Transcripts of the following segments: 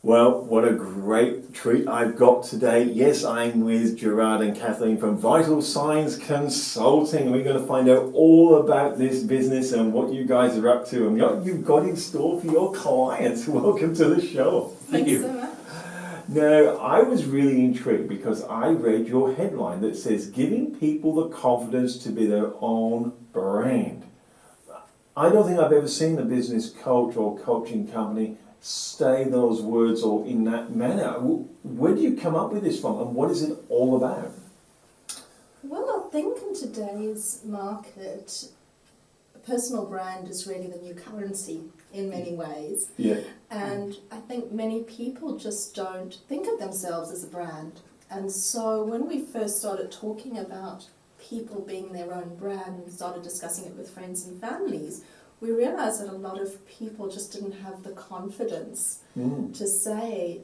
Well, what a great treat I've got today. Yes, I'm with Gerhard and Kathleen from Vital Signs Consulting. We're going to find out all about this business and what you guys are up to and what you've got in store for your clients. Welcome to the show. Thank you so much. Now, I was really intrigued because I read your headline that says, giving people the confidence to be their own brand. I don't think I've ever seen a business coach or coaching company say those words or in that manner. Where do you come up with this from and what is it all about? Well, I think in today's market, a personal brand is really the new currency in many ways. Yeah. And I think many people just don't think of themselves as a brand. And so when we first started talking about people being their own brand and started discussing it with friends and families, we realised that a lot of people just didn't have the confidence to say,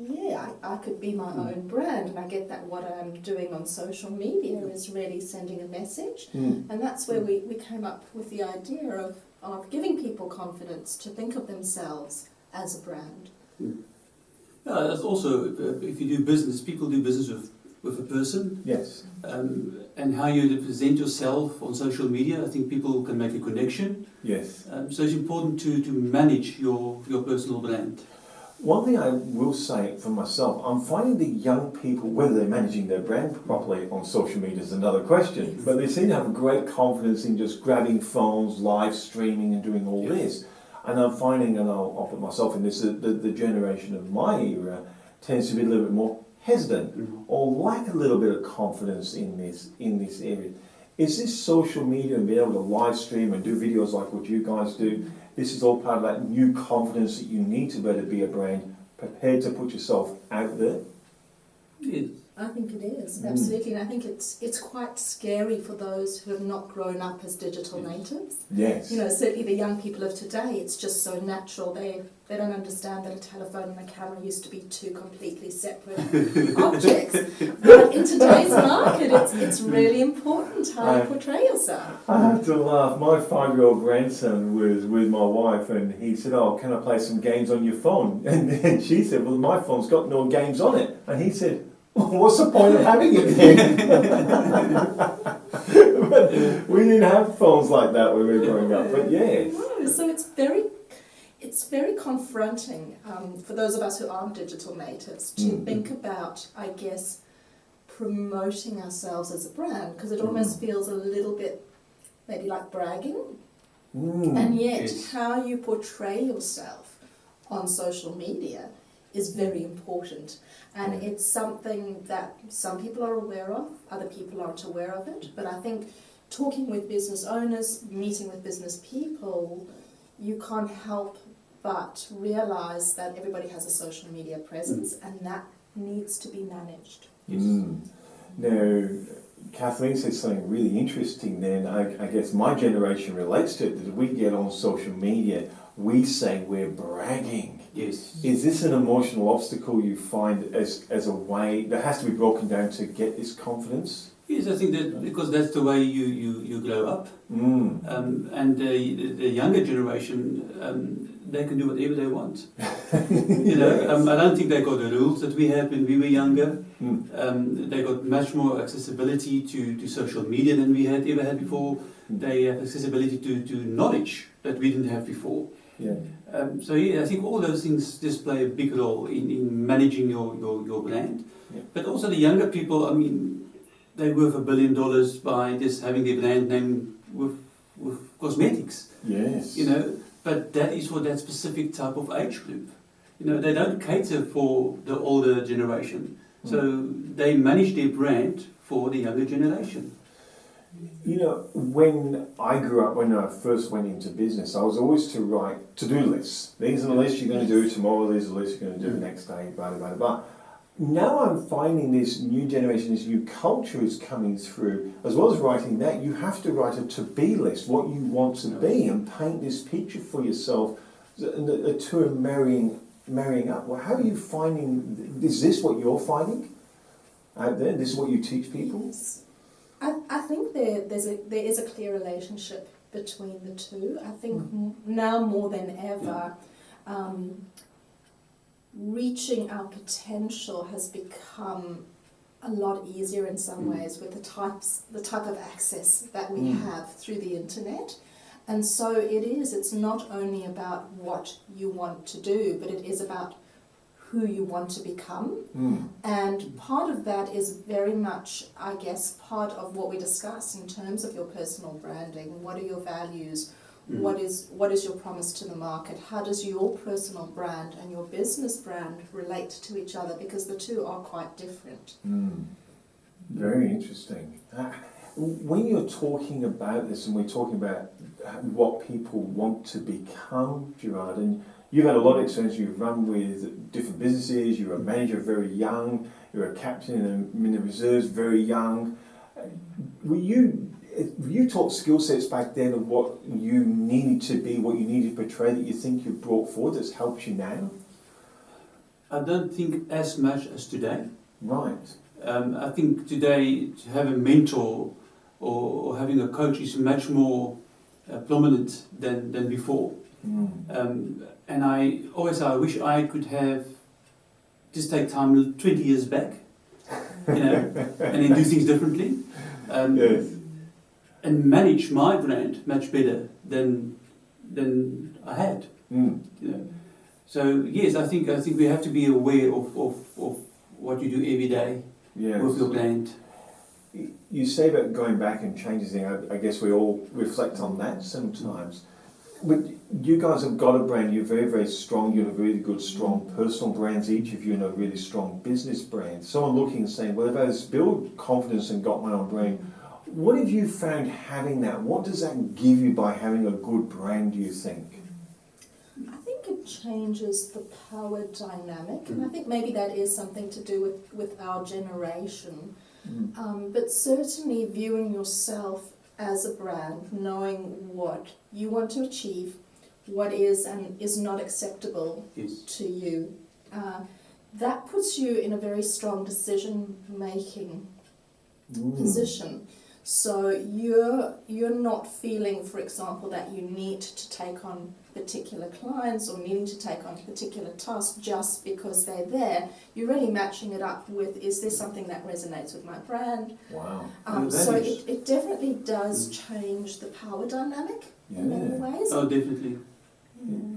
yeah, I could be my own brand, and I get that what I'm doing on social media is really sending a message. And that's where we came up with the idea of giving people confidence to think of themselves as a brand. Yeah, that's also, if you do business, people do business with a person. Yes. And how you present yourself on social media, I think people can make a connection. Yes. So it's important to manage your personal brand. One thing I will say for myself, I'm finding the young people, whether they're managing their brand properly on social media is another question, but they seem to have great confidence in just grabbing phones, live streaming and doing all this. And I'm finding, and I'll put myself in this, the generation of my era tends to be a little bit more hesitant or lack a little bit of confidence in this area. Is this social media and being able to live stream and do videos like what you guys do, this is all part of that new confidence that you need to be able to be a brand, prepared to put yourself out there? Yes. I think it is, absolutely, and I think it's quite scary for those who have not grown up as digital natives. Yes. You know, certainly the young people of today, it's just so natural. They don't understand that a telephone and a camera used to be two completely separate objects. But in today's market, it's really important how you portray yourself. I have to laugh. My 5-year-old grandson was with my wife and he said, "Oh, can I play some games on your phone?" And then she said, "Well, my phone's got no games on it." And he said, "Well, what's the point of having it then?" We didn't have phones like that when we were growing up, but yes. No, so it's very confronting for those of us who aren't digital natives to think about, I guess, promoting ourselves as a brand, because it almost feels a little bit maybe like bragging. And yet how you portray yourself on social media is very important, and it's something that some people are aware of, other people aren't aware of it, but I think talking with business owners, meeting with business people, you can't help but realise that everybody has a social media presence and that needs to be managed. Now, Kathleen said something really interesting then. I guess my generation relates to it, that we get on social media, we say we're bragging. Yes. Is this an emotional obstacle you find as a way that has to be broken down to get this confidence? Yes, I think that because that's the way you grow up. And the younger generation, they can do whatever they want. You know, I don't think they got the rules that we had when we were younger. They got much more accessibility to social media than we had ever had before. They have accessibility to knowledge that we didn't have before. Yeah. So yeah, I think all those things just play a big role in managing your brand. Yeah. But also the younger people, I mean, they're worth $1 billion by just having their brand name with cosmetics. Yes. You know, but that is for that specific type of age group. You know, they don't cater for the older generation. So they manage their brand for the younger generation. You know, when I grew up, when I first went into business, I was always to write to-do lists. These are the lists you're going to do tomorrow, these are the lists you're going to do the next day, blah, blah, blah, blah. Now I'm finding this new generation, this new culture is coming through. As well as writing that, you have to write a to-be list, what you want to be, and paint this picture for yourself. The two are marrying up. Well, how are you finding, is this what you're finding out there? This is what you teach people? I think there is a clear relationship between the two. I think now more than ever, reaching our potential has become a lot easier in some ways with the type of access that we have through the internet. And so it's not only about what you want to do, but it is about who you want to become. And part of that is very much, I guess, part of what we discuss in terms of your personal branding. What are your values? What is your promise to the market? How does your personal brand and your business brand relate to each other? Because the two are quite different. Very interesting. When you're talking about this, and we're talking about what people want to become, Gerhard, and you've had a lot of experience, you've run with different businesses, you're a manager very young, you're a captain in the reserves very young. You taught skill sets back then of what you needed to be, what you needed to portray that you think you've brought forward that's helped you now? I don't think as much as today. Right. I think today to have a mentor or having a coach is much more prominent than before. And I wish I could have just take time 20 years back, and then do things differently. Yes. And manage my brand much better than I had. So yes, I think we have to be aware of what you do every day with your brand. You say about going back and changing things. I guess we all reflect on that sometimes. But you guys have got a brand. You're very, very strong. You have really good, strong personal brands. Each of you have a really strong business brand. Someone looking and saying, well, if I just build confidence and got my own brand, what have you found having that? What does that give you by having a good brand, do you think? I think it changes the power dynamic, and I think maybe that is something to do with our generation. But certainly viewing yourself as a brand, knowing what you want to achieve, what is and is not acceptable to you, that puts you in a very strong decision-making position. So you're not feeling, for example, that you need to take on particular clients or needing to take on particular tasks just because they're there. You're really matching it up with, is there something that resonates with my brand? Wow. So it definitely does change the power dynamic in many ways. Oh, definitely.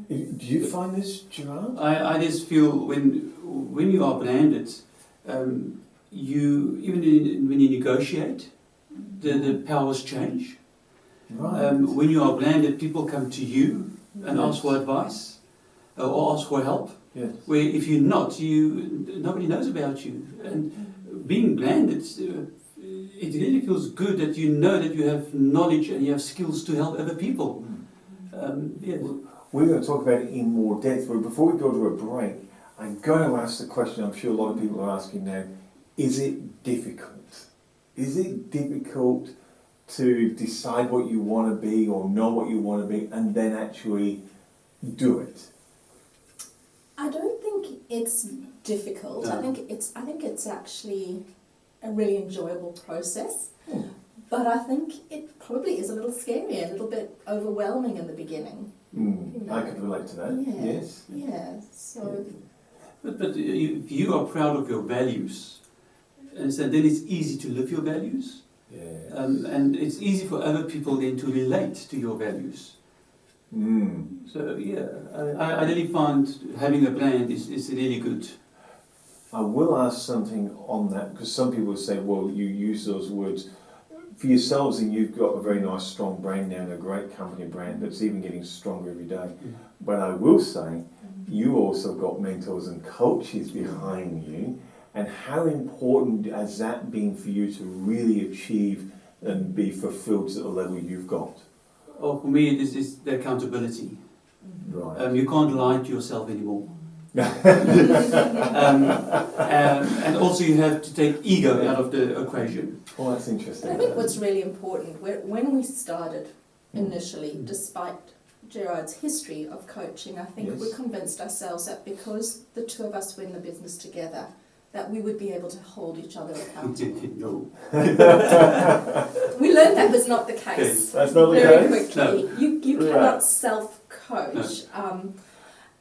Do you find this, Gerhard? I just feel when you are branded, you when you negotiate, the powers change. Right. When you are branded, people come to you and ask for advice or ask for help. Yes. Where if you're not, nobody knows about you. And being branded, it really feels good that you know that you have knowledge and you have skills to help other people. We're going to talk about it in more depth, but before we go to a break, I'm going to ask the question I'm sure a lot of people are asking now, is it difficult? Is it difficult to decide what you want to be or know what you want to be and then actually do it? I don't think it's difficult. No. I think it's actually a really enjoyable process. But I think it probably is a little scary, a little bit overwhelming in the beginning. I could relate to that. Yeah. Yes. Yeah. So. But if you are proud of your values, and so then it's easy to live your values. Yes. And it's easy for other people then to relate to your values. So I really find having a brand is really good. I will ask something on that, because some people say, well, you use those words for yourselves and you've got a very nice strong brand now and a great company brand that's even getting stronger every day. But I will say, you also got mentors and coaches behind you, and how important has that been for you to really achieve and be fulfilled to the level you've got? Oh, for me, it is the accountability. Right. You can't lie to yourself anymore. And also you have to take ego out of the equation. Oh, that's interesting. I think what's really important, when we started initially, despite Gerhard's history of coaching, I think we convinced ourselves that because the two of us were in the business together, that we would be able to hold each other accountable. No. We learned that was not the case. That's not the very case? quickly. No. You cannot self-coach.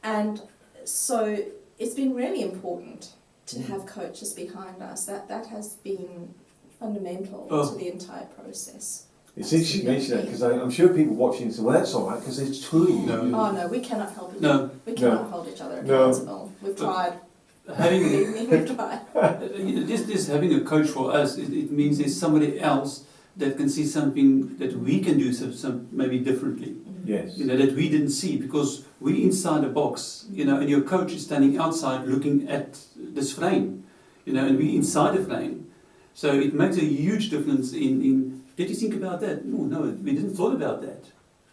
And so it's been really important to have coaches behind us. That has been fundamental to the entire process. It's interesting you mention that, because I'm sure people watching say, well, that's all right, because there's two of you. No. Oh no, we cannot help each other. No. We cannot hold each other No. accountable. We've tried. Having Believe me, we've tried. just having a coach for us, it means there's somebody else that can see something that we can do some maybe differently. Yes. You know, that we didn't see, because we're inside a box, you know, and your coach is standing outside looking at this frame, you know, and we're inside the frame. So it makes a huge difference in did you think about that? No, we didn't thought about that.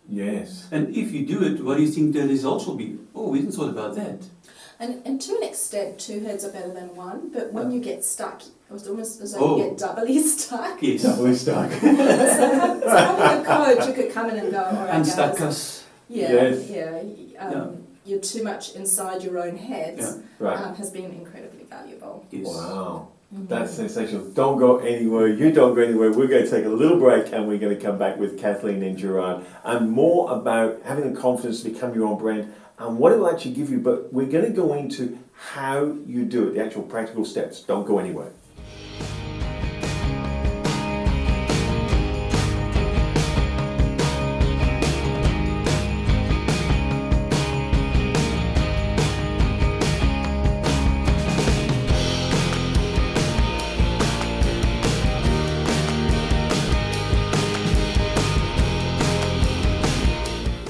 Yes. And if you do it, what do you think the results will be? Oh, we didn't thought about that. And to an extent, two heads are better than one, but when you get stuck, it's almost as though you get doubly stuck. Yes. Doubly stuck. So having a coach who could come in and go, all right, Unstuck guys, us. you're too much inside your own heads, Right. has been incredibly valuable. Yes. Wow. That's sensational. Don't go anywhere. You don't go anywhere. We're going to take a little break and we're going to come back with Kathleen and Gerhard and more about having the confidence to become your own brand and what it will actually give you. But we're going to go into how you do it, the actual practical steps. Don't go anywhere.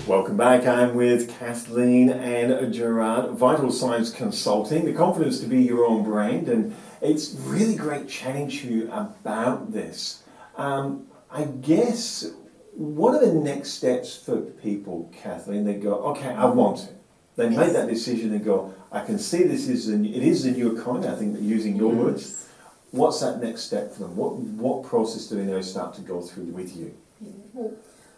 Welcome back. I'm with Kathleen and Gerhard, Vital Signs Consulting, the confidence to be your own brand, and it's really great chatting to you about this. I guess, what are the next steps for people, Kathleen? They go, okay, I want it. They made that decision and go, I can see this it is the new economy, I think, using your words. What's that next step for them? What process do they now start to go through with you? Yeah. Well,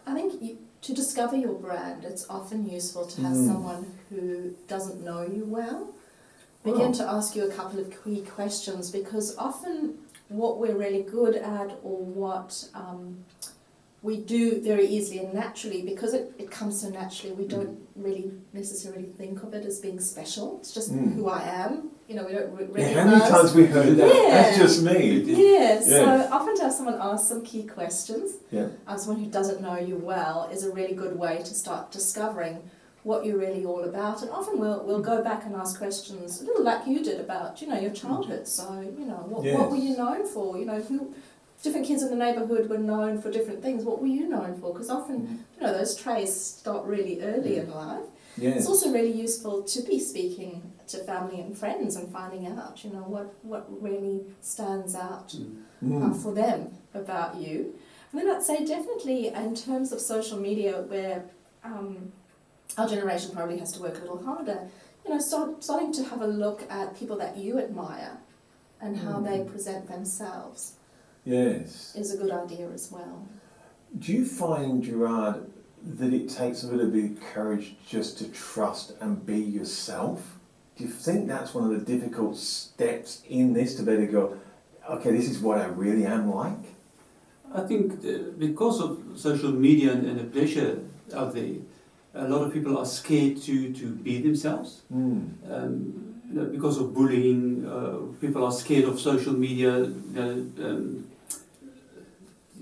I think to discover your brand, it's often useful to have someone who doesn't know you well begin to ask you a couple of key questions, because often what we're really good at, or what we do very easily and naturally, because it comes so naturally, we don't really necessarily think of it as being special. It's just who I am. You know, we don't really How many times we heard that? Yeah. That's just me. Yeah, so often to have someone ask some key questions, Yeah. someone who doesn't know you well, is a really good way to start discovering what you're really all about. And often we'll go back and ask questions, a little like you did, about, you know, your childhood. So, you know, what were you known for? You know, different kids in the neighbourhood were known for different things. What were you known for? Because often, you know, those traits start really early in life. Yes. It's also really useful to be speaking to family and friends and finding out, you know, what really stands out for them about you. And then I'd say definitely in terms of social media, where our generation probably has to work a little harder, you know, starting to have a look at people that you admire and how they present themselves. Yes. Is a good idea as well. Do you find, Gerhard, that it takes a little bit of courage just to trust and be yourself? Do you think that's one of the difficult steps in this, to be able to go, okay, this is what I really am like? I think because of social media and the pressure out there, a lot of people are scared to be themselves. You know, because of bullying, people are scared of social media,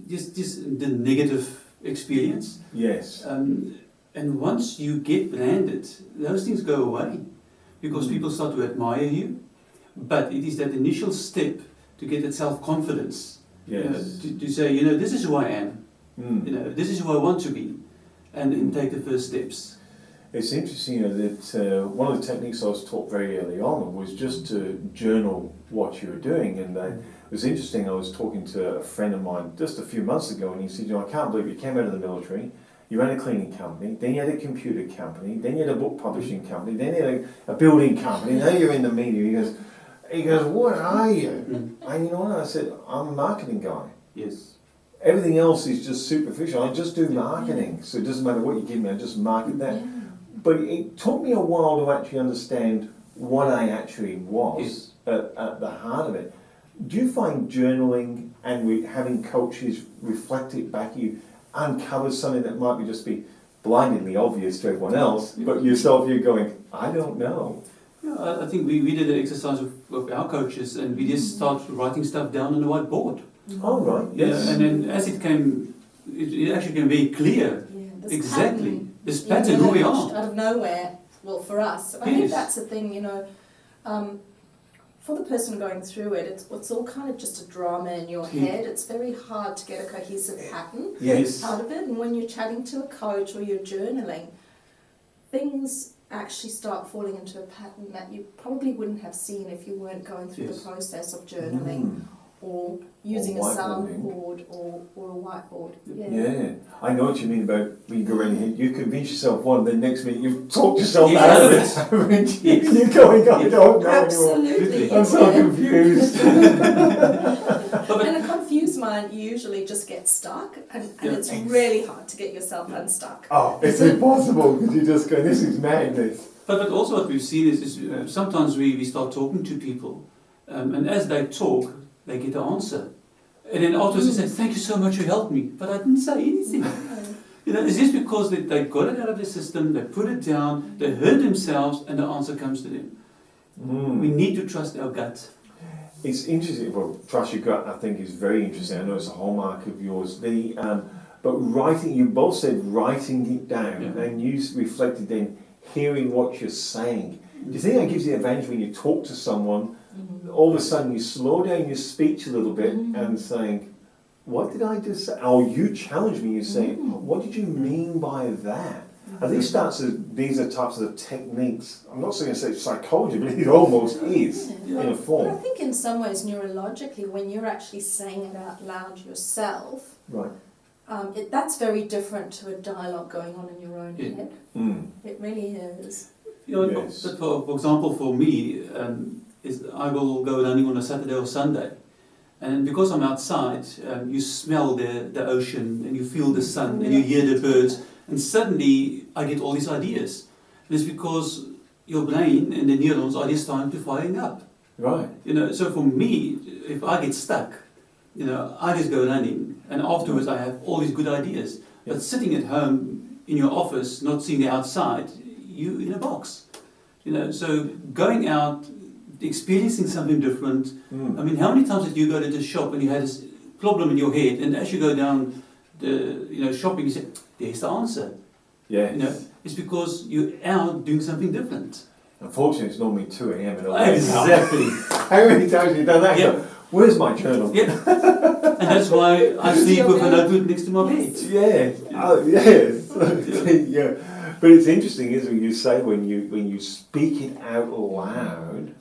just the negative experience. Yes. And once you get branded, those things go away, because people start to admire you. But it is that initial step to get that self-confidence, Yes. to say, you know, this is who I am, Mm. you know, this is who I want to be, and take the first steps. It's interesting, you know, that one of the techniques I was taught very early on was just to journal what you were doing. And it was interesting, I was talking to a friend of mine just a few months ago, and he said, you know, I can't believe you came out of the military, you ran a cleaning company, then you had a computer company, then you had a book publishing company, then you had a building company, now you're in the media. He goes, what are you? And you know what, I said, I'm a marketing guy. Yes. Everything else is just superficial. I just do marketing, so it doesn't matter what you give me, I just market that. Yeah. But it took me a while to actually understand what I actually was at the heart of it. Do you find journaling and having coaches reflect it back at you uncovers something that might be just be blindingly obvious to everyone else, but yourself, you're going, I don't know? Yeah, I think we did an exercise with our coaches, and we just started writing stuff down on the whiteboard. Oh, right, Yeah, yes. and then as it came, it actually became very clear. Yeah, this Exactly. pattern This pattern, who we emerged are. out of nowhere. Well, for us, I think Yes. that's the thing. For the person going through it, it's all kind of just a drama in your head. It's very hard to get a cohesive pattern Yes. out of it. And when you're chatting to a coach or you're journaling, things actually start falling into a pattern that you probably wouldn't have seen if you weren't going through Yes. the process of journaling or using a whiteboarding. soundboard or a whiteboard. Yeah, I know what you mean about when you go around here. You convince yourself one, then next minute you talk yourself Yes. out of it. haven't you? You're going, I don't know anymore. Absolutely. I'm so confused. And a confused mind usually just gets stuck, and it's really hard to get yourself unstuck. Oh, it's impossible because you just go, this is madness. But also what we've seen is sometimes we start talking to people, and as they talk, they get the answer. And then afterwards they say, thank you so much, you helped me. But I didn't say anything. It's just because they got it out of the system, they put it down, they heard themselves, and the answer comes to them. We need to trust our gut. It's interesting. Well, trust your gut, I think, is very interesting. I know it's a hallmark of yours. But writing, you both said writing it down, and you reflected then hearing what you're saying. Do you think that gives you the advantage when you talk to someone? All of a sudden you slow down your speech a little bit and saying, what did I just say? Or you challenge me, you say, what did you mean by that? And these are types of techniques. I'm not saying it's psychology, but it almost is in a But I form. think in some ways neurologically, when you're actually saying it out loud yourself, Right. that's very different to a dialogue going on in your own head. It really is. Yes. But for example, for me, is I will go running on a Saturday or Sunday. And because I'm outside, you smell the ocean, and you feel the sun, and you hear the birds, and suddenly I get all these ideas. And it's because your brain and the neurons are just starting to firing up. Right. So for me, if I get stuck, I just go running, and afterwards I have all these good ideas. But sitting at home in your office, not seeing the outside, you in a box. So going out, experiencing something different. I mean, how many times did you go to the shop and you had this problem in your head, and as you go down the shopping, you say, there's the answer. Yes. It's because you're out doing something different. Unfortunately, it's normally 2 a.m. Exactly. How many times have you done that? Yeah. Where's my journal? Yeah. And that's why I sleep with a notebook next to my bed. Yes. Oh, yes. Yeah. But it's interesting, isn't it? You say when you speak it out loud,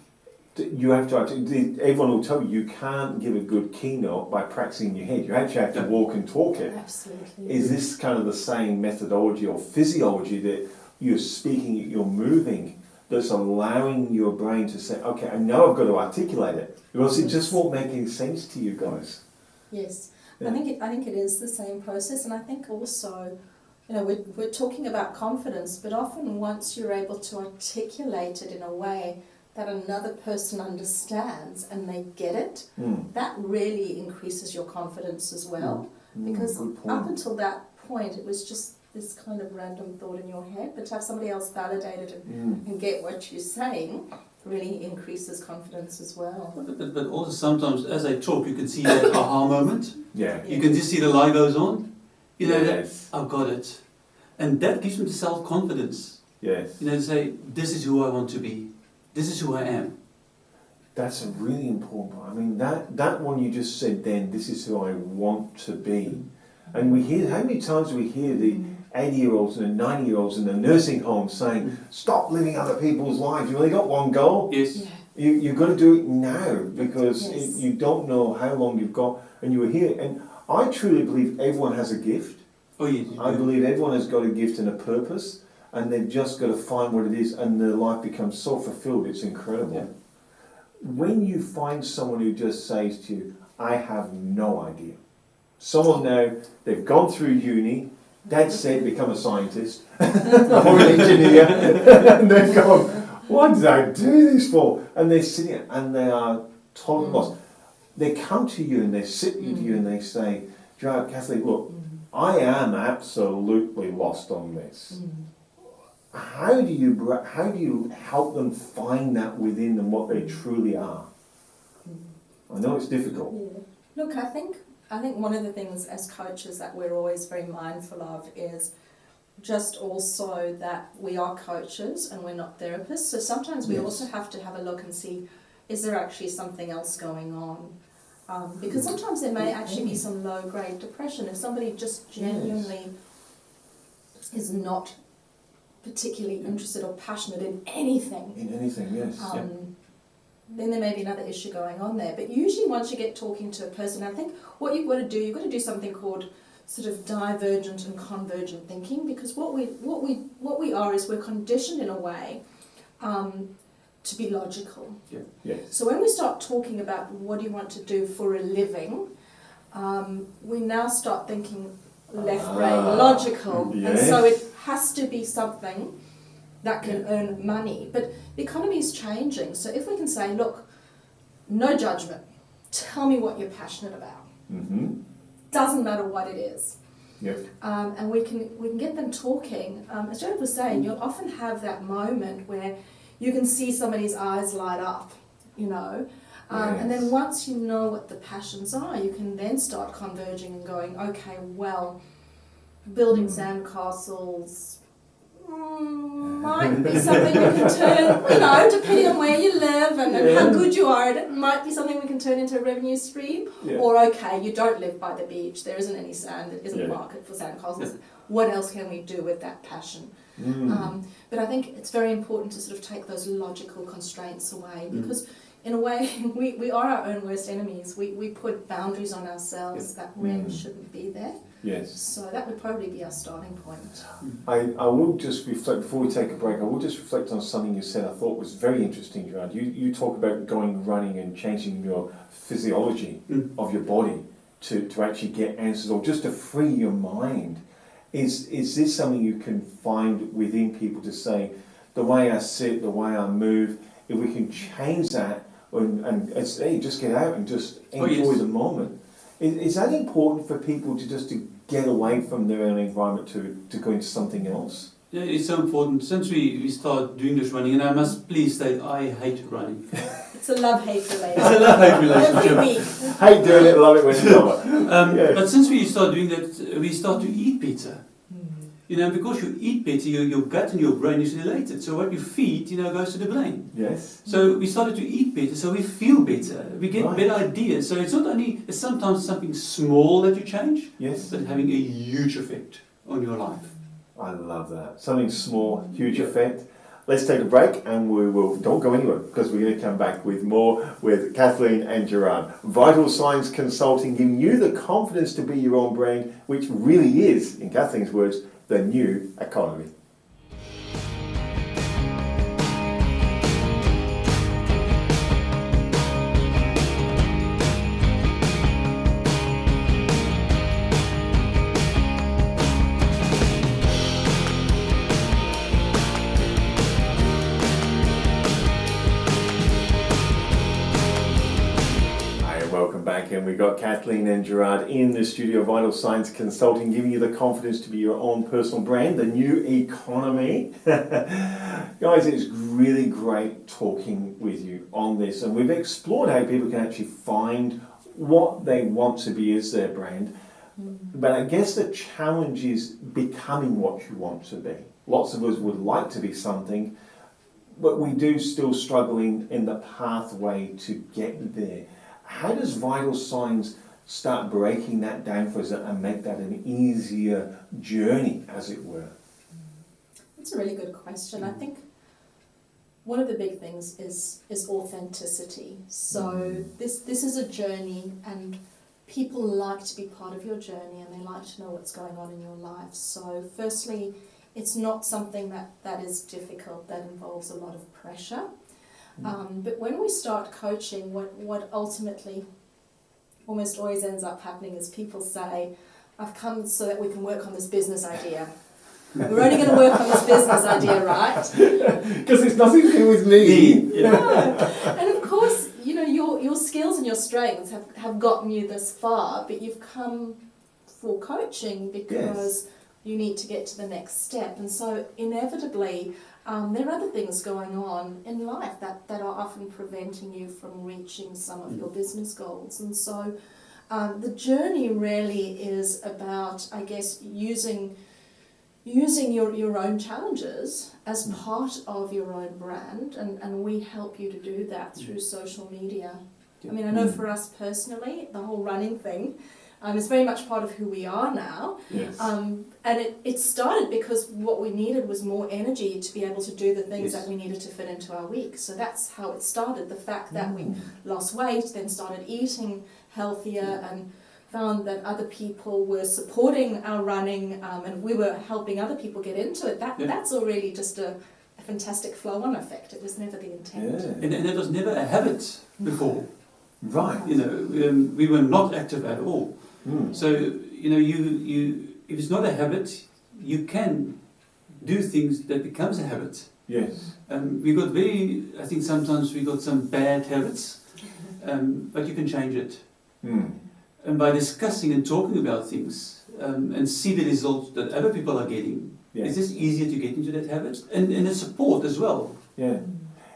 you have to. Everyone will tell you can't give a good keynote by practicing in your head. You actually have to walk and talk it. Absolutely. Is this kind of the same methodology or physiology that you're speaking, you're moving, that's allowing your brain to say, okay, I know I've got to articulate it, because it just won't make any sense to you guys. Yes, Yeah. I think it is the same process, and I think also, we're talking about confidence, but often once you're able to articulate it in a way that another person understands and they get it, that really increases your confidence as well. Because good point. up until that point, it was just this kind of random thought in your head, but to have somebody else validate it and get what you're saying really increases confidence as well. But also sometimes as I talk, you can see that aha moment. Yeah. You can just see the light goes on. Yes. I've got it. And that gives me the self-confidence. Yes. To say, this is who I want to be. This is who I am. That's a really important part. I mean, that one you just said then, this is who I want to be. And we hear, how many times do we hear the 80-year-olds and the 90-year-olds in the nursing home saying, stop living other people's lives, you've only got one goal. Yes. Yeah. You've got to do it now, because Yes. you don't know how long you've got. And you were here, and I truly believe everyone has a gift. Oh, yes. I believe everyone has got a gift and a purpose, and they've just got to find what it is, and their life becomes so fulfilled, it's incredible. Yeah. When you find someone who just says to you, I have no idea. Someone now, they've gone through uni, Dad said become a scientist, or an engineer, and they've gone, what did I do this for? And they're sitting and they are totally lost. They come to you and they sit with you and they say, Gerhard, Kathleen, look, I am absolutely lost on this. how do you help them find that within them what they truly are? I know it's difficult. Yeah. Look, I think one of the things as coaches that we're always very mindful of is just also that we are coaches and we're not therapists. So sometimes we also have to have a look and see, is there actually something else going on? Because sometimes there may actually be some low-grade depression. If somebody just genuinely is not particularly interested or passionate in anything. In anything, yes. Then there may be another issue going on there. But usually once you get talking to a person, I think what you've got to do something called sort of divergent and convergent thinking, because what we are is we're conditioned in a way to be logical. So when we start talking about what do you want to do for a living, we now start thinking left brain logical, and so it has to be something that can earn money. But the economy is changing, so if we can say, look, no judgment, tell me what you're passionate about. Doesn't matter what it is. And we can get them talking. As Gerhard was saying, you'll often have that moment where you can see somebody's eyes light up, you know. And then once you know what the passions are, you can then start converging and going, okay, well, building sandcastles might be something we can turn, you know, depending on where you live and how good you are at it, might be something we can turn into a revenue stream. Or, okay, you don't live by the beach, there isn't any sand, there isn't a market for sandcastles. What else can we do with that passion? But I think it's very important to sort of take those logical constraints away, because in a way we are our own worst enemies. We put boundaries on ourselves that really shouldn't be there. So that would probably be our starting point. I will just reflect, before we take a break, I will just reflect on something you said I thought was very interesting, Gerhard. You talk about going running and changing your physiology of your body to actually get answers, or just to free your mind. Is this something you can find within people to say, the way I sit, the way I move, if we can change that and hey, just get out and just enjoy the moment. Is that important for people to get away from their own environment to go into something else? Yeah, it's so important. Since we started doing this running, and I must please state, I hate running. It's a love-hate relationship. It's a love-hate relationship. Every week. Hate doing it, love it when you love it. But since we started doing that, we start to eat better. You know, because you eat better, your gut and your brain is related. So what you feed, goes to the brain. So we started to eat better, so we feel better. We get better ideas. So it's not only, it's sometimes something small that you change, but having a huge effect on your life. I love that. Something small, huge effect. Let's take a break and we will, don't go anywhere, because we're going to come back with more with Kathleen and Gerhard. Vital Signs Consulting, giving you the confidence to be your own brand, which really is, in Kathleen's words, the new economy. And we've got Kathleen and Gerhard in the studio, Vital Signs Consulting, giving you the confidence to be your own personal brand, the new economy. Guys, it's really great talking with you on this, and we've explored how people can actually find what they want to be as their brand. But I guess the challenge is becoming what you want to be. Lots of us would like to be something, but we do still struggling in the pathway to get there. How does Vital Signs start breaking that down for us and make that an easier journey, as it were? That's a really good question. I think one of the big things is authenticity. So this is a journey, and people like to be part of your journey, and they like to know what's going on in your life. So firstly, it's not something that is difficult, that involves a lot of pressure. But when we start coaching, what ultimately almost always ends up happening is people say, I've come so that we can work on this business idea. We're only going to work on this business idea, right? Because it's nothing to do with me. No. And of course, your skills and your strengths have gotten you this far, but you've come for coaching because you need to get to the next step. And so inevitably, there are other things going on in life that are often preventing you from reaching some of your business goals. And so the journey really is about, I guess, using your own challenges as part of your own brand, and we help you to do that through social media. I mean, I know for us personally, the whole running thing is very much part of who we are now. Yes. And it started because what we needed was more energy to be able to do the things that we needed to fit into our week. So that's how it started. The fact that we lost weight, then started eating healthier, and found that other people were supporting our running, and we were helping other people get into it. That's already just a fantastic flow-on effect. It was never the intent. Yeah. And it was never a habit before. Right. You know, we were not active at all. So, you know, you if it's not a habit, you can do things that becomes a habit. Yes. I think sometimes we got some bad habits, but you can change it. And by discussing and talking about things, and see the results that other people are getting, it's just easier to get into that habit. And the support as well. Yeah.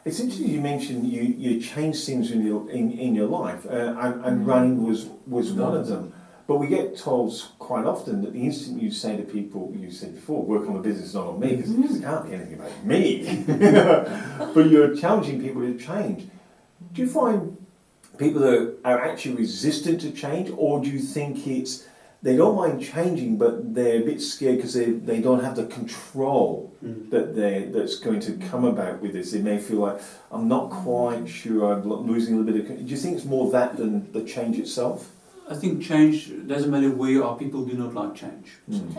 It's interesting you mentioned you changed things in your life, and running was one of them. But we get told quite often that the instant you say to people, you said before, work on the business, not on me, because it can't be anything about me. But you're challenging people to change. Do you find people that are actually resistant to change, or do you think it's they don't mind changing, but they're a bit scared because they don't have the control that's going to come about with this? They may feel like, I'm not quite sure, I'm losing a little bit of... Do you think it's more that than the change itself? I think change doesn't matter where you are. People do not like change.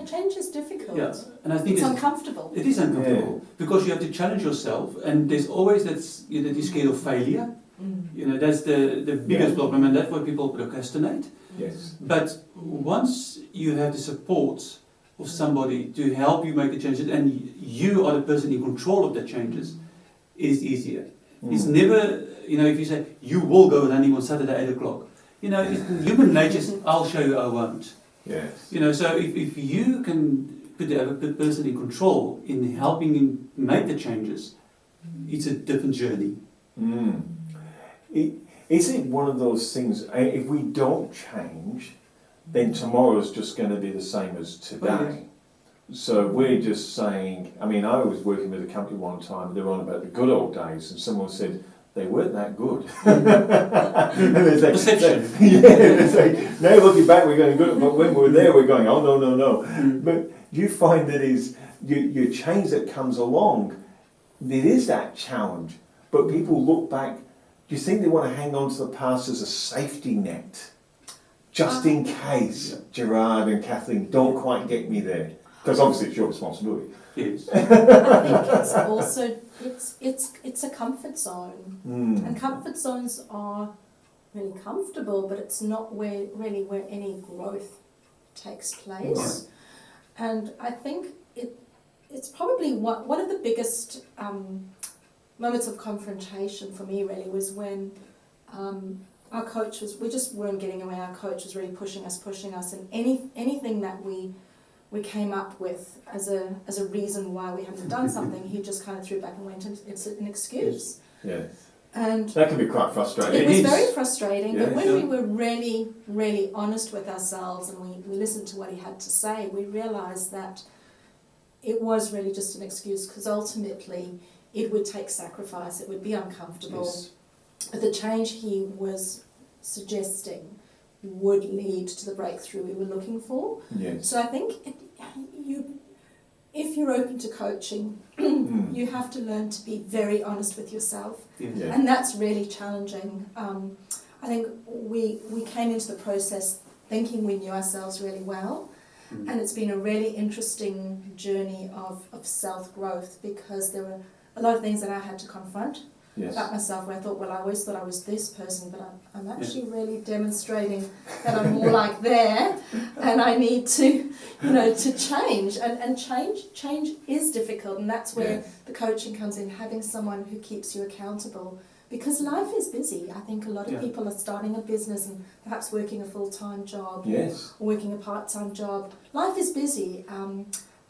Change is difficult. Yeah, and I think it's uncomfortable. It is uncomfortable because you have to challenge yourself, and there's always that you're scared of failure. You know, that's the biggest problem, and that's why people procrastinate. Yes. But once you have the support of somebody to help you make the changes, and you are the person in control of the changes, it is easier. It's never, you know, if you say you will go running on Saturday 8 o'clock. You know, human nature, I'll show you I won't. Yes. You know, so if you can put the other person in control in helping him make the changes, it's a different journey. Is it one of those things, if we don't change, then tomorrow's just going to be the same as today? So we're just saying, I mean, I was working with a company one time, they were on about the good old days, and someone said, they weren't that good. Perception. It's like, now looking back, we're going good, but when we're there, we're going, oh, no. But do you find that is your change that comes along, it is that challenge, but people look back, do you think they want to hang on to the past as a safety net? Just in case Gerhard and Kathleen don't quite get me there. Because obviously it's your responsibility. Yes. I think it's also it's a comfort zone, and comfort zones are really comfortable, but it's not where any growth takes place. Right. And I think it's probably one of the biggest moments of confrontation for me really was when our coach we just weren't getting away. Our coach was really pushing us, and anything that we came up with as a reason why we hadn't done something, he just kind of threw back and went, it's an excuse. Yes. And that can be quite frustrating. it was very frustrating, but when sure. we were really, really honest with ourselves and we listened to what he had to say, we realised that it was really just an excuse, because ultimately it would take sacrifice, it would be uncomfortable. Yes. But the change he was suggesting would lead to the breakthrough we were looking for. Yes. So I think if you're open to coaching, you have to learn to be very honest with yourself. Yeah. And that's really challenging. I think we came into the process thinking we knew ourselves really well, and it's been a really interesting journey of self-growth, because there were a lot of things that I had to confront about myself, where I thought, well, I always thought I was this person, but I'm actually really demonstrating that I'm more like there, and I need to, to change. And change is difficult, and that's where the coaching comes in, having someone who keeps you accountable. Because life is busy. I think a lot of Yeah. people are starting a business and perhaps working a full-time job, Yes. or working a part-time job. Life is busy,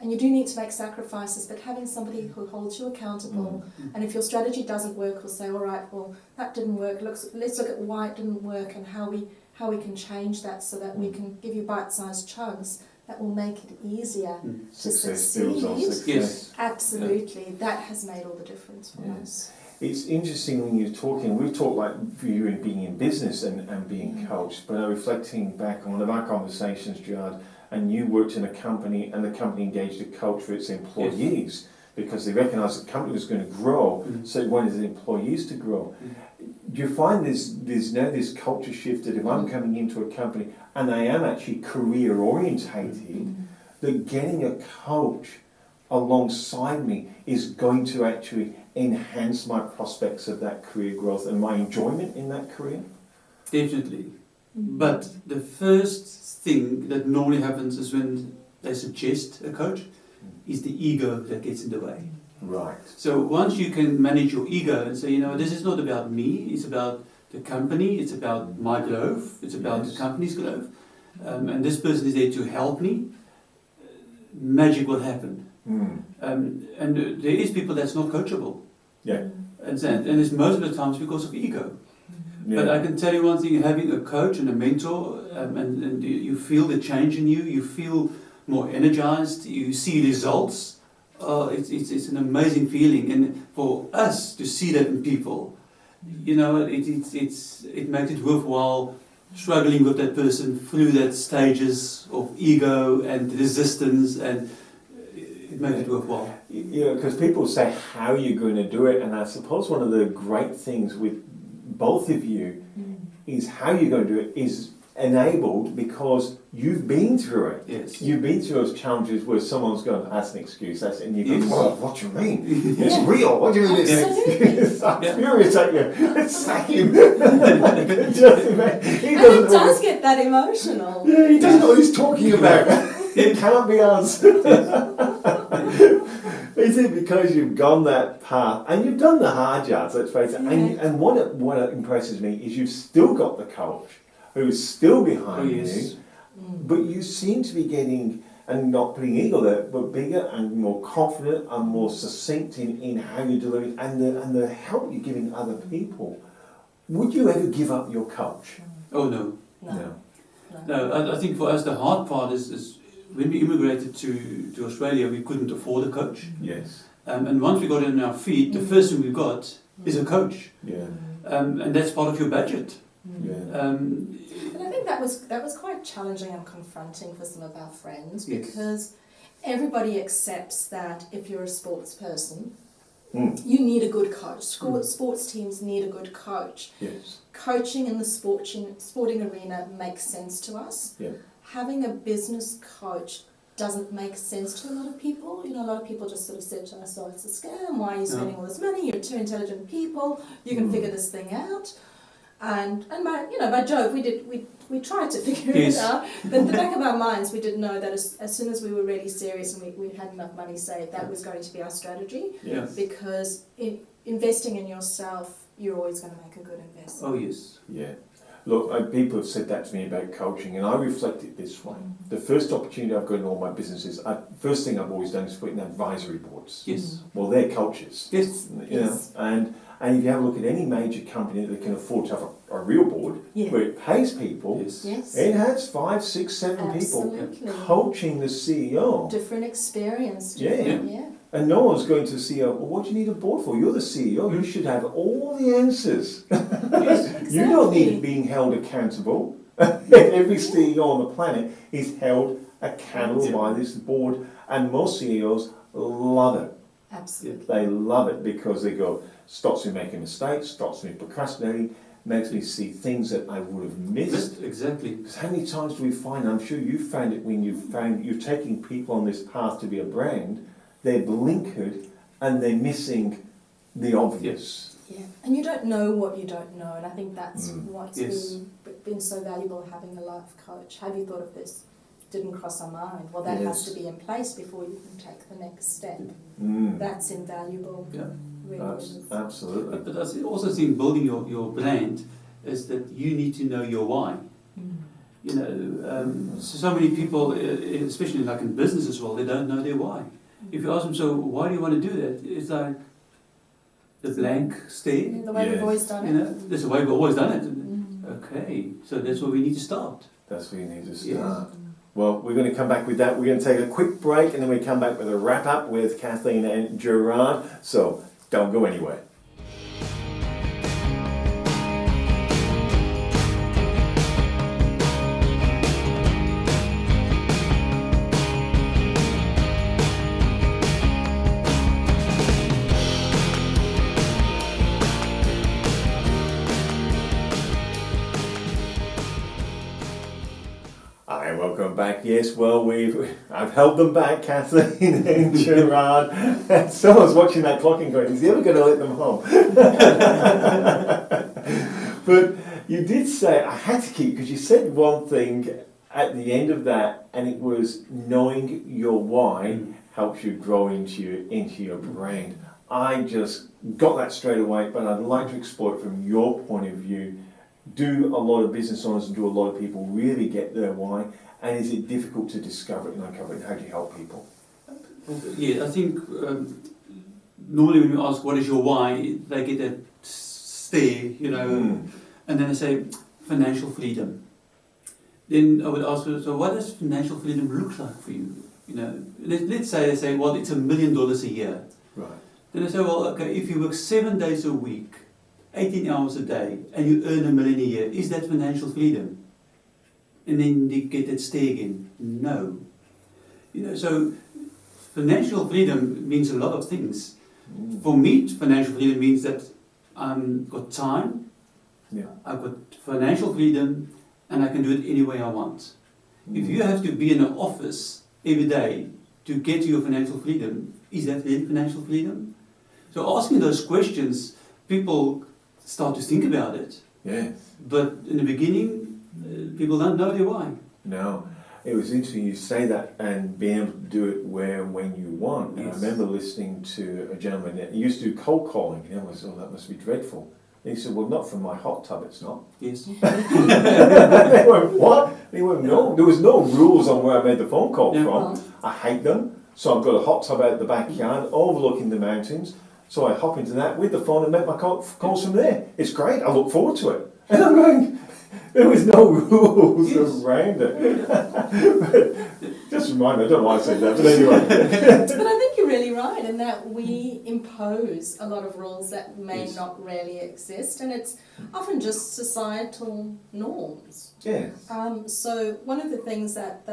and you do need to make sacrifices, but having somebody who holds you accountable, and if your strategy doesn't work, will say, all right, well, that didn't work, let's look at why it didn't work and how we can change that so that we can give you bite-sized chunks that will make it easier to Success builds on succeed. success. Yes. Absolutely. That has made all the difference for Yeah. us. It's interesting when you're talking, we talk like you in being in business and being coached, but reflecting back on one of our conversations, Gerhard, and you worked in a company and the company engaged a coach for its employees because they recognised the company was going to grow, so it wanted the employees to grow. Do you find there's now this culture shift that if I'm coming into a company and I am actually career orientated, that getting a coach alongside me is going to actually enhance my prospects of that career growth and my enjoyment in that career? Definitely. But the first thing that normally happens is when they suggest a coach is the ego that gets in the way. Right. So once you can manage your ego and say, this is not about me, it's about the company, it's about my growth, it's about the company's growth, and this person is there to help me, magic will happen. And there is people that's not coachable. Yeah. And it's most of the times because of ego. Yeah. But I can tell you one thing, having a coach and a mentor, and you feel the change in you feel more energized, you see results. It's an amazing feeling, and for us to see that in people, it makes it worthwhile struggling with that person through that stages of ego and resistance, and it makes it worthwhile. Because people say, how are you going to do it? And I suppose one of the great things with both of you is how you're going to do it is enabled because you've been through it. Yes. You've been through those challenges where someone's going, that's an excuse, and you go, Yes. well, what do you mean? It's real. What do you mean it's an excuse? I'm furious at you. Let's sack him. He And it does get that emotional. Yeah, he doesn't know what he's talking about. It can't be us. Is it because you've gone that path and you've done the hard yards, let's face it, and what impresses me is you've still got the coach who's still behind you, but you seem to be getting, and not putting ego there, but bigger and more confident and more succinct in how you're delivering and the help you're giving other people. Would you ever give up your coach? Oh no. No. I think for us the hard part is when we immigrated to Australia, we couldn't afford a coach. Yes. And once we got on our feet, the first thing we got is a coach. Yeah. And that's part of your budget. Yeah. And I think that was quite challenging and confronting for some of our friends because everybody accepts that if you're a sports person, you need a good coach. Sports teams need a good coach. Yes. Coaching in the sporting arena makes sense to us. Yeah. Having a business coach doesn't make sense to a lot of people. A lot of people just sort of said to us, oh, it's a scam, why are you spending all this money? You're two intelligent people, you can figure this thing out. And by joke, we tried to figure it out, but in the back of our minds, we did know that as soon as we were really serious and we had enough money saved, that was going to be our strategy. Yes. Because investing in yourself, you're always going to make a good investment. Oh yes. Yeah. Look, people have said that to me about coaching, and I reflect it this way. The first opportunity I've got in all my businesses, first thing I've always done is put in advisory boards. Yes. Well, they're coaches. Yes. You know, and if you have a look at any major company that can afford to have a real board, where it pays people, Yes. it has 5, 6, 7 Absolutely. people coaching the CEO. Different experience. Yeah. And no one's going to the CEO, well, what do you need a board for? You're the CEO, you should have all the answers. You don't need being held accountable. Every CEO on the planet is held accountable by this board, and most CEOs love it. Absolutely. They love it because they go, stops me making mistakes, stops me procrastinating, makes me see things that I would have missed. Exactly. Because how many times do we find, I'm sure you found it when you're taking people on this path to be a brand, they're blinkered and they're missing the obvious. Yeah, and you don't know what you don't know, and I think that's what's been so valuable, having a life coach. Have you thought of this? Didn't cross our mind. Well, that has to be in place before you can take the next step. That's invaluable. Yeah. really is. Absolutely. But I also think building your brand is that you need to know your why. You know, so many people, especially like in business as well, they don't know their why. If you ask them, so why do you want to do that? It's like the blank stare. The way we've always done it. You know, that's the way we've always done it. Okay, so that's where we need to start. That's where you need to start. Yes. Well, we're going to come back with that. We're going to take a quick break and then we come back with a wrap up with Kathleen and Gerhard. So don't go anywhere. Hi, welcome back. Yes, well, I've held them back, Kathleen and Gerhard. And someone's watching that clock and going, is he ever going to let them home? But you did say, I had to keep, because you said one thing at the end of that, and it was knowing your why helps you grow into your brand. I just got that straight away, but I'd like to explore it from your point of view. Do a lot of business owners and do a lot of people really get their why? And is it difficult to discover it and uncover it? How do you help people? Yeah, I think normally when you ask what is your why, they get that stare, you know, and then they say financial freedom. Then I would ask them, so what does financial freedom look like for you? You know, let's say they say, well, it's $1 million a year. Right. Then I say, well, okay, if you work 7 days a week, 18 hours a day, and you earn $1 million a year, is that financial freedom? And then they get that stare again. No. You know, so financial freedom means a lot of things. For me, financial freedom means that I've got time, I've got financial freedom, and I can do it any way I want. If you have to be in an office every day to get to your financial freedom, is that really financial freedom? So asking those questions, people start to think about it. Yes. But in the beginning, people don't know their why. No. It was interesting you say that and being able to do it where and when you want. Yes. I remember listening to a gentleman that used to do cold calling, and I was, oh, that must be dreadful. And he said, well, not from my hot tub, it's not. Yes. They went, what? They went, no. There was no rules on where I made the phone call from. I hate them. So I've got a hot tub out the backyard overlooking the mountains. So I hop into that with the phone and make my calls from there. It's great. I look forward to it. And I'm going, there was no rules around it. But just remind me, I don't know why I said that, but anyway. But I think you're really right in that we impose a lot of rules that may not really exist, and it's often just societal norms. Yes. So one of the things that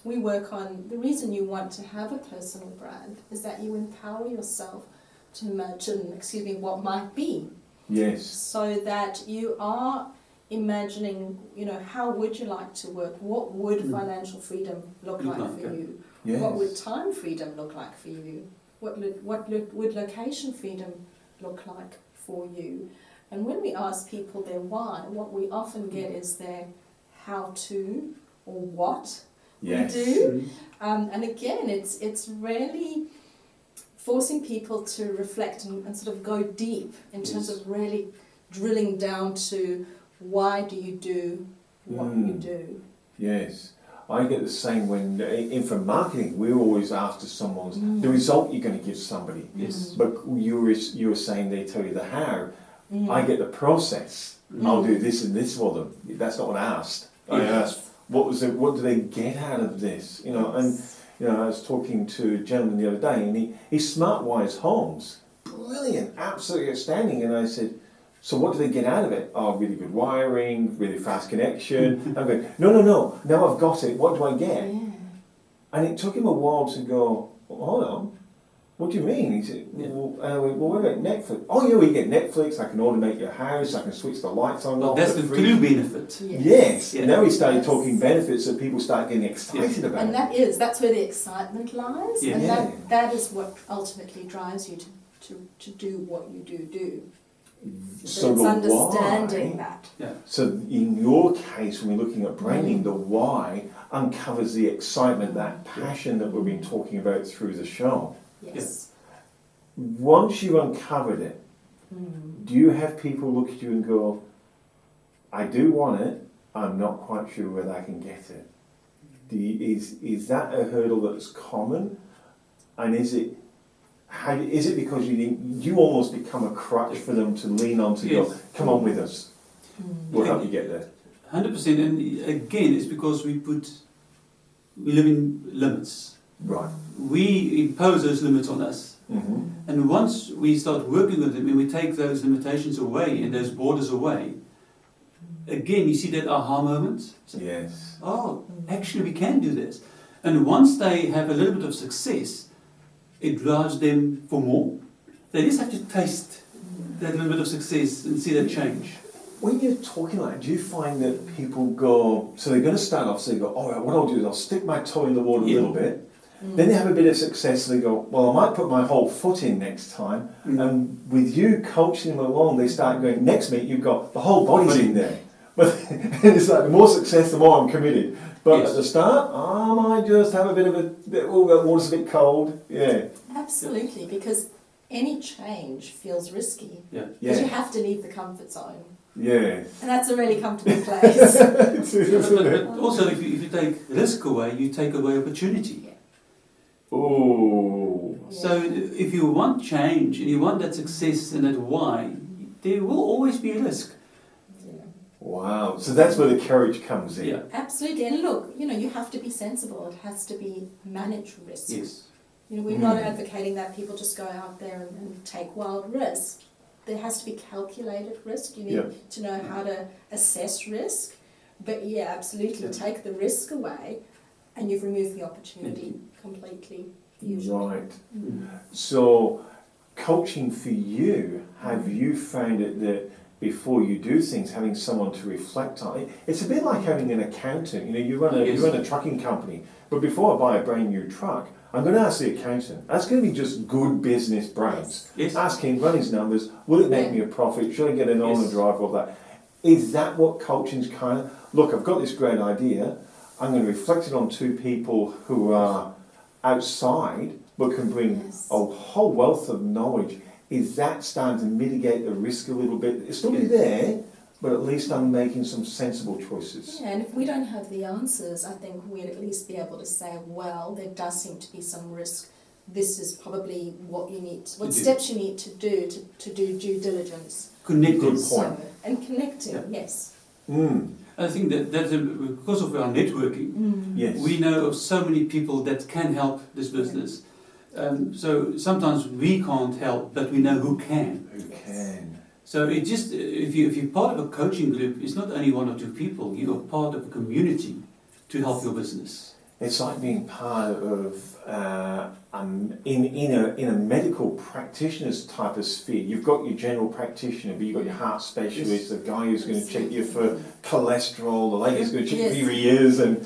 we work on, the reason you want to have a personal brand is that you empower yourself to imagine, what might be. Yes. So that you are imagining, how would you like to work? What would financial freedom look like for you? Yes. What would time freedom look like for you? What would location freedom look like for you? And when we ask people their why, what we often get is their how to or what we do. And again, it's really forcing people to reflect and sort of go deep in terms of really drilling down to why do you do what you do. Yes. I get the same when, in from marketing, we're always after someone's, the result you're going to give somebody. Yes. But you were saying they tell you the how. I get the process. I'll do this and this for them. That's not what I asked. I asked, what do they get out of this? And I was talking to a gentleman the other day, and he smart wires homes. Brilliant, absolutely outstanding. And I said, so what do they get out of it? Oh, really good wiring, really fast connection. I'm going, no, now I've got it, what do I get? Yeah. And it took him a while to go, well, hold on, what do you mean? He said, well, what about Netflix? Oh yeah, we get Netflix, I can automate your house, I can switch the lights on. Well, that's the true benefit. Yes. Yeah. Now he started talking benefits that people start getting excited about. And that's where the excitement lies. Yeah. And that is what ultimately drives you to do what you do. So it's understanding that. Yeah. So in your case, when we're looking at branding, the why uncovers the excitement, that passion that we've been talking about through the show. Yes. once you've uncovered it, do you have people look at you and go, I do want it, I'm not quite sure whether I can get it? Is that a hurdle that's common? And is it because you almost become a crutch for them to lean on to go, come on with us, we'll help you get there? 100%, and again, it's because we live in limits. Right. We impose those limits on us. Mm-hmm. And once we start working with them and we take those limitations away and those borders away, again, you see that aha moment. So, Yes. oh, actually we can do this. And once they have a little bit of success, it drives them for more. They just have to taste that little bit of success and see that change. When you're talking like that, do you find that people go, so they're going to start off, so they go, all right, what I'll do is I'll stick my toe in the water a little bit. Then they have a bit of success, so they go, well, I might put my whole foot in next time. And with you coaching them along, they start going, next meet, you've got the whole body's in there. But it's like the more success, the more I'm committed. But at the start, I might just have a bit of that water's a bit cold. Yeah. Absolutely, because any change feels risky. Yeah. Because you have to leave the comfort zone. Yeah. And that's a really comfortable place. But also, if you take risk away, you take away opportunity. Oh. So if you want change and you want that success and that why, there will always be a risk. Wow. So that's where the courage comes in. Yeah. Absolutely. And look, you have to be sensible. It has to be managed risk. Yes. We're not advocating that people just go out there and take wild risks. There has to be calculated risk. You need to know how to assess risk. But yeah, absolutely, take the risk away and you've removed the opportunity completely, usually. Right. So, coaching for you, have you found it that before you do things, having someone to reflect on it, it's a bit like having an accountant. You run a trucking company, but before I buy a brand new truck, I'm going to ask the accountant. That's going to be just good business brains. Yes. Ask him, run his numbers. Will it make me a profit? Should I get an owner driver of that? Is that what coaching's kind of? Look, I've got this great idea. I'm going to reflect it on two people who are outside, but can bring a whole wealth of knowledge. Is that starting to mitigate the risk a little bit? It's still be there, but at least I'm making some sensible choices. Yeah, and if we don't have the answers, I think we'd at least be able to say, well, there does seem to be some risk. This is probably what you need, what steps you need to do due diligence. Connecting. Good point. And connecting, yes. I think that because of our networking, Yes. we know of so many people that can help this business. So sometimes we can't help, but we know who can. Who can? So it just if you're part of a coaching group, it's not only one or two people. You are part of a community to help your business. It's like being part of in a medical practitioner's type of sphere. You've got your general practitioner, but you've got your heart specialist, the guy who's going to check you for cholesterol, the lady who's going to check you for your ears, and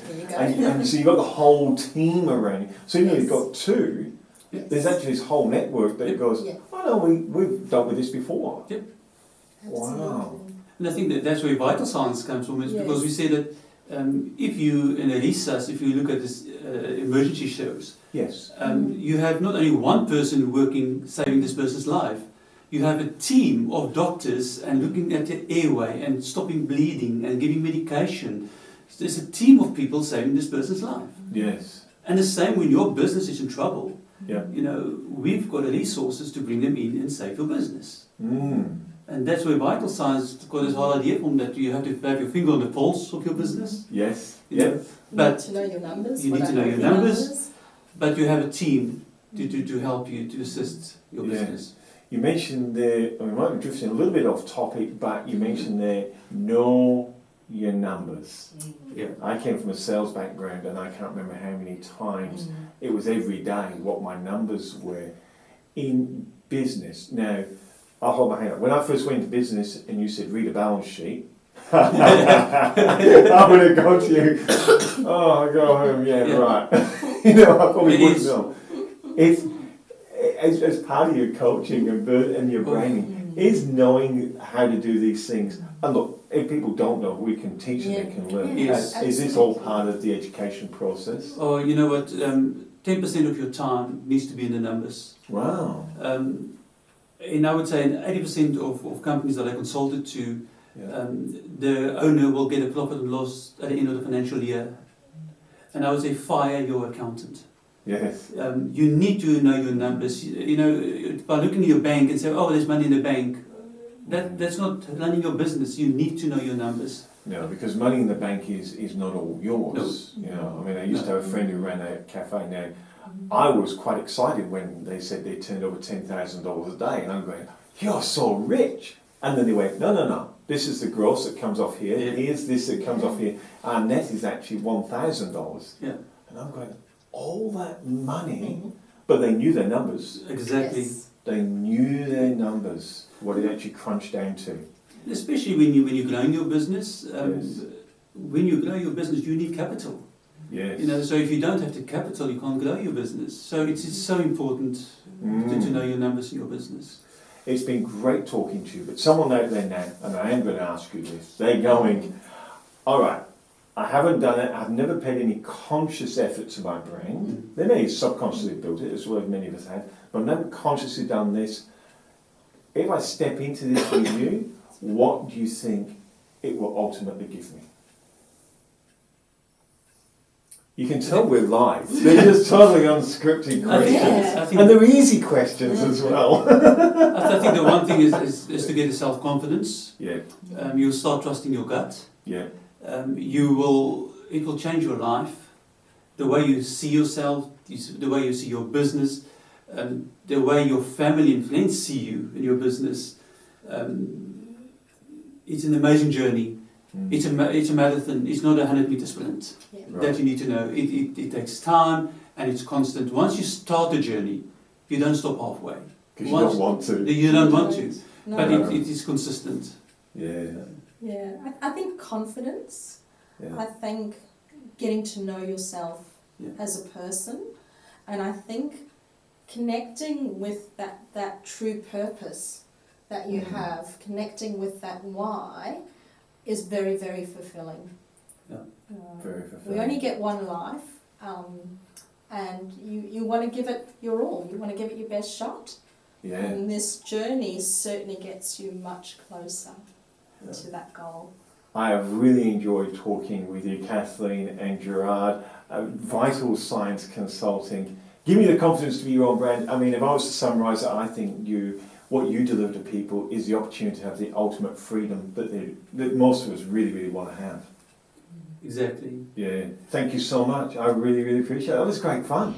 so you've got the whole team around you. So even though you've got two, there's actually this whole network that goes, oh no, we've dealt with this before. Yep. Wow. And I think that's where vital signs comes from, is because we say that if you, in a recess, if you look at this emergency shows, you have not only one person working, saving this person's life, you have a team of doctors and looking at the airway and stopping bleeding and giving medication. So there's a team of people saving this person's life. Yes. And the same when your business is in trouble. Yeah. We've got the resources to bring them in and save your business. And that's where vital signs got this whole idea from, that you have to have your finger on the pulse of your business. Yes. But you need to know your numbers. You need to know your numbers, but you have a team to help you to assist your business. You mentioned there, we might be drifting a little bit off topic, but you mentioned there, know your numbers. Yeah. I came from a sales background, and I can't remember how many times it was every day what my numbers were in business. Now, I'll hold my hand up. When I first went into business and you said read a balance sheet, I would have gone to you, oh, go home, right. I probably wouldn't know. It's as part of your coaching and your branding, is knowing how to do these things. And look, if people don't know, we can teach them, they can learn. Yes. Is this all part of the education process? Oh, you know what? 10% of your time needs to be in the numbers. Wow. And I would say in 80% of companies that I consulted to, Yeah. the owner will get a profit and loss at the end of the financial year. And I would say fire your accountant. Yes. You need to know your numbers. You know, by looking at your bank and say, oh, there's money in the bank, that's not running your business. You need to know your numbers. No, because money in the bank is not all yours. No. You know, I mean, I used to have a friend who ran a cafe. Now, I was quite excited when they said they turned over $10,000 a day, and I'm going, "You're so rich!" And then they went, "No. This is the gross that comes off here. Yeah. Here's this that comes off here. Our net is actually $1,000." Yeah. And I'm going, all that money, but they knew their numbers. Exactly. Yes. They knew their numbers, what it actually crunched down to. Especially when you're growing your business. Yes. When you grow your business, you need capital. Yes. You know, so if you don't have the capital, you can't grow your business. So it's so important to know your numbers in your business. It's been great talking to you, but someone out there now, and I am going to ask you this, they're going, all right, I haven't done it, I've never paid any conscious effort to my brain. They may have subconsciously built it, as well as many of us have, but I've never consciously done this. If I step into this with you, what do you think it will ultimately give me? You can tell we're live. They're just totally unscripted questions. I think And they're easy questions as well. I think the one thing is to get a self-confidence. Yeah, You'll start trusting your gut. yeah, It will change your life. The way you see yourself, the way you see your business, the way your family and friends see you in your business. It's an amazing journey. It's a marathon. It's not a 100-meter sprint. Yeah. That you need to know. It takes time and it's constant. Once you start the journey, you don't stop halfway. because you don't want to. You don't want to, No. but it is consistent. Yeah, Yeah, I think confidence. yeah. I think getting to know yourself Yeah. as a person, and I think connecting with that true purpose that you have, connecting with that why, is very, very fulfilling. Yeah. Very We fulfilling. only get one life, and you want to give it your all. You want to give it your best shot. Yeah. And this journey certainly gets you much closer Yeah. to that goal. I have really enjoyed talking with you, Kathleen and Gerhard. Vital Signs Consulting. Give me the confidence to be your own brand. I mean, if I was to summarise it, I think what you deliver to people is the opportunity to have the ultimate freedom that most of us really, really want to have. Exactly. Yeah. Thank you so much. I really, really appreciate it. That was great fun.